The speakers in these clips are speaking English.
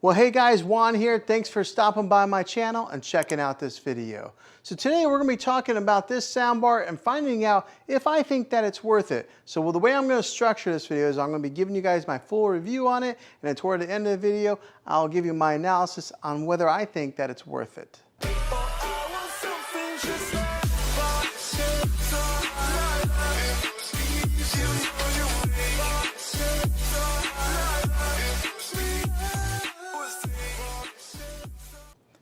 Well, hey guys, Juan here. Thanks for stopping by my channel and checking out this video. So today we're going to be talking about this soundbar and finding out if I think that it's worth it. So the way I'm going to structure this video is I'm going to be giving you guys my full review on it, and then toward the end of the video, I'll give you my analysis on whether I think that it's worth it.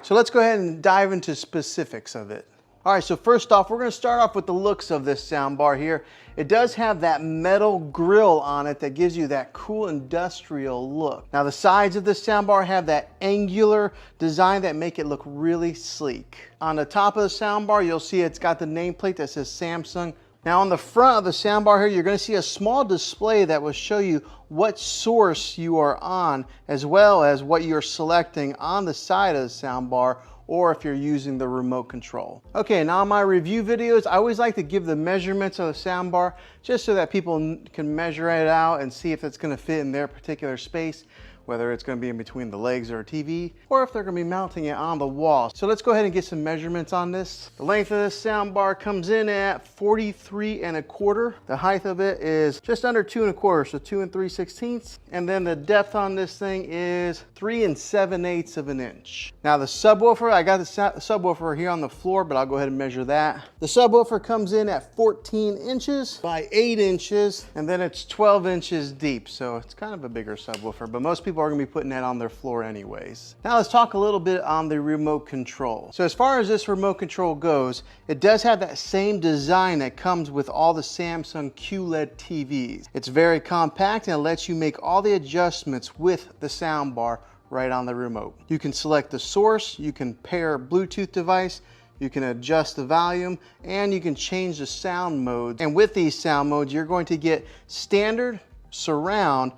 So let's go ahead and dive into specifics of it. All right, so first off, we're going to start off with the looks of this soundbar here. It does have that metal grill on it that gives you that cool industrial look. Now the sides of this soundbar have that angular design that make it look really sleek. On the top of the soundbar, you'll see it's got the nameplate that says Samsung. Now on the front of the soundbar here, you're going to see a small display that will show you what source you are on, as well as what you're selecting on the side of the soundbar, or if you're using the remote control. Okay, now in my review videos, I always like to give the measurements of the soundbar just so that people can measure it out and see if it's going to fit in their particular space, whether it's going to be in between the legs or a TV, or if they're going to be mounting it on the wall. So let's go ahead and get some measurements on this. The length of this soundbar comes in at 43 1/4. The height of it is just under 2 1/4, so 2 3/16. And then the depth on this thing is 3 7/8 of an inch. Now the subwoofer, I got the subwoofer here on the floor, but I'll go ahead and measure that. The subwoofer comes in at 14 inches by 8 inches, and then it's 12 inches deep. So it's kind of a bigger subwoofer, but most people are going to be putting that on their floor anyways. Now let's talk a little bit on the remote control. So as far as this remote control goes, it does have that same design that comes with all the Samsung QLED TVs. It's very compact and it lets you make all the adjustments with the soundbar right on the remote. You can select the source, you can pair a Bluetooth device, you can adjust the volume, and you can change the sound modes. And with these sound modes, you're going to get standard, surround,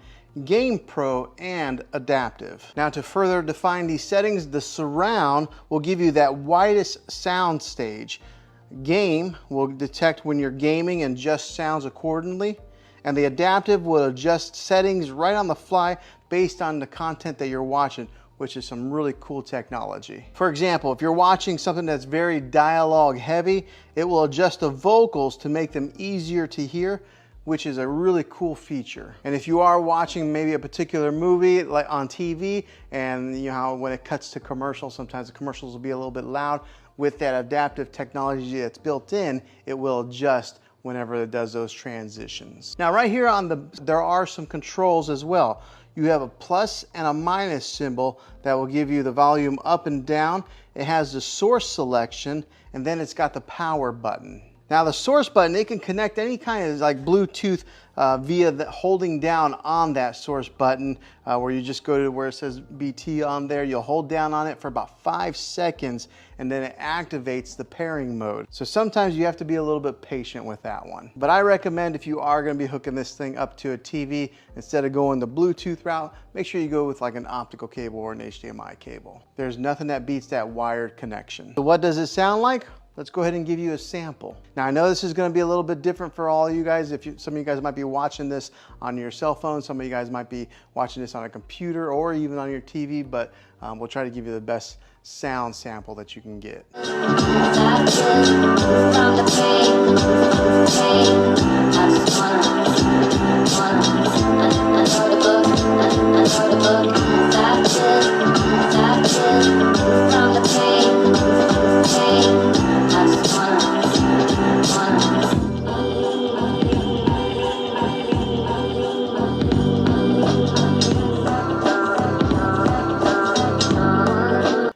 Game Pro, and adaptive. Now to further define these settings, the surround will give you that widest sound stage. Game will detect when you're gaming and adjust sounds accordingly. And the adaptive will adjust settings right on the fly based on the content that you're watching, which is some really cool technology. For example, if you're watching something that's very dialogue heavy, it will adjust the vocals to make them easier to hear, which is a really cool feature. And if you are watching maybe a particular movie like on TV, and you know how when it cuts to commercials, sometimes the commercials will be a little bit loud, with that adaptive technology that's built in, it will adjust whenever it does those transitions. Now right here there are some controls as well. You have a plus and a minus symbol that will give you the volume up and down. It has the source selection, and then it's got the power button. Now the source button, it can connect any kind of like Bluetooth via holding down on that source button, where you just go to where it says BT on there. You'll hold down on it for about 5 seconds, and then it activates the pairing mode. So sometimes you have to be a little bit patient with that one. But I recommend if you are going to be hooking this thing up to a TV, instead of going the Bluetooth route, make sure you go with like an optical cable or an HDMI cable. There's nothing that beats that wired connection. So what does it sound like? Let's go ahead and give you a sample. Now I know this is going to be a little bit different for all of you guys. Some of you guys might be watching this on your cell phone, some of you guys might be watching this on a computer or even on your TV, but we'll try to give you the best sound sample that you can get.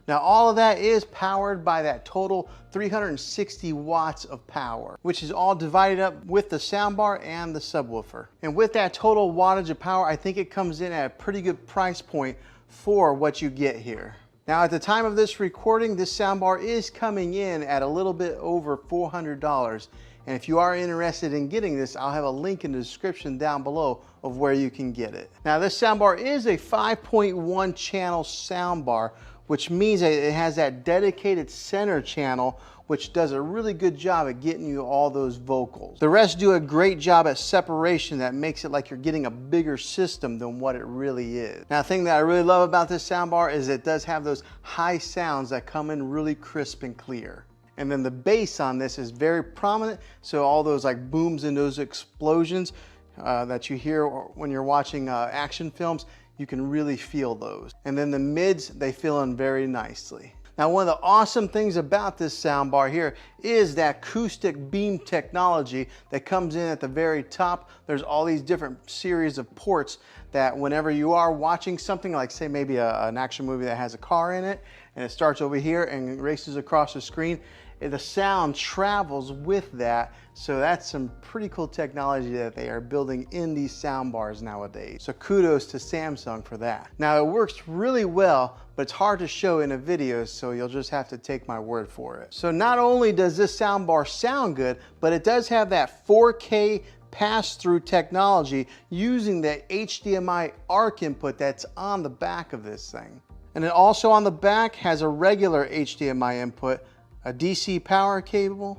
Now all of that is powered by that total 360 watts of power, which is all divided up with the soundbar and the subwoofer. And with that total wattage of power, I think it comes in at a pretty good price point for what you get here. Now at the time of this recording, this soundbar is coming in at a little bit over $400. And if you are interested in getting this, I'll have a link in the description down below of where you can get it. Now this soundbar is a 5.1 channel soundbar, which means that it has that dedicated center channel, which does a really good job at getting you all those vocals. The rest do a great job at separation that makes it like you're getting a bigger system than what it really is. Now, the thing that I really love about this soundbar is it does have those high sounds that come in really crisp and clear. And then the bass on this is very prominent, so all those like booms and those explosions that you hear when you're watching action films, you can really feel those. And then the mids, they fill in very nicely. Now, one of the awesome things about this soundbar here is that acoustic beam technology that comes in at the very top. There's all these different series of ports that whenever you are watching something like, say, maybe an action movie that has a car in it, and it starts over here and races across the screen, the sound travels with that. So that's some pretty cool technology that they are building in these soundbars nowadays. So kudos to Samsung for that. Now, it works really well, but it's hard to show in a video, so you'll just have to take my word for it. So not only does this soundbar sound good, but it does have that 4K pass-through technology using the HDMI ARC input that's on the back of this thing. And it also on the back has a regular HDMI input, a DC power cable,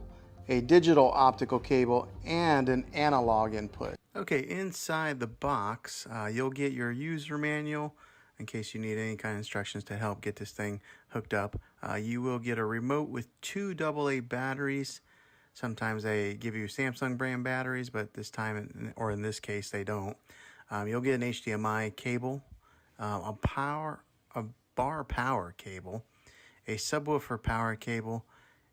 a digital optical cable, and an analog input. Okay, inside the box, you'll get your user manual in case you need any kind of instructions to help get this thing hooked up. You will get a remote with 2 AA batteries. Sometimes they give you Samsung brand batteries, but this time, or in this case, they don't. You'll get an HDMI cable, a bar power cable, a subwoofer power cable,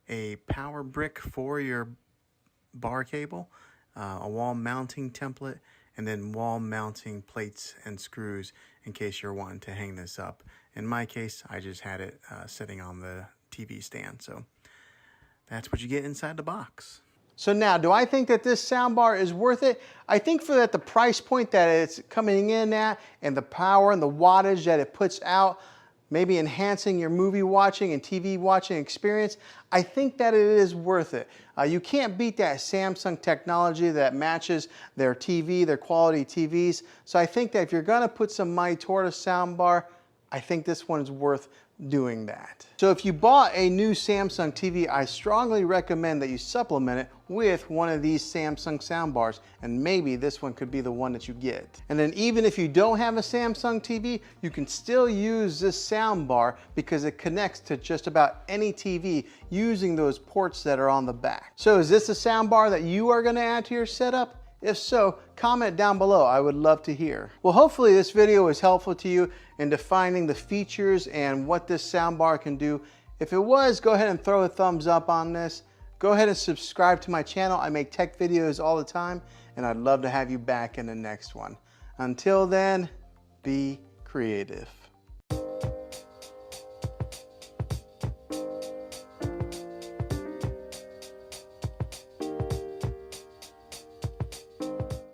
a power brick for your bar cable, a wall mounting template, and then wall mounting plates and screws in case you're wanting to hang this up. In my case, I just had it sitting on the TV stand. So that's what you get inside the box. So now, do I think that this soundbar is worth it? I think for the price point that it's coming in at, and the power and the wattage that it puts out, maybe enhancing your movie watching and TV watching experience, I think that it is worth it. You can't beat that Samsung technology that matches their TV, their quality TVs. So I think that if you're gonna put some money toward a soundbar, I think this one is worth doing that. So if you bought a new Samsung TV, I strongly recommend that you supplement it with one of these Samsung soundbars, and maybe this one could be the one that you get. And then even if you don't have a Samsung TV, you can still use this soundbar because it connects to just about any TV using those ports that are on the back. So is this a soundbar that you are going to add to your setup? If so, comment down below. I would love to hear. Well, hopefully this video was helpful to you in defining the features and what this soundbar can do. If it was, go ahead and throw a thumbs up on this. Go ahead and subscribe to my channel. I make tech videos all the time, and I'd love to have you back in the next one. Until then, be creative.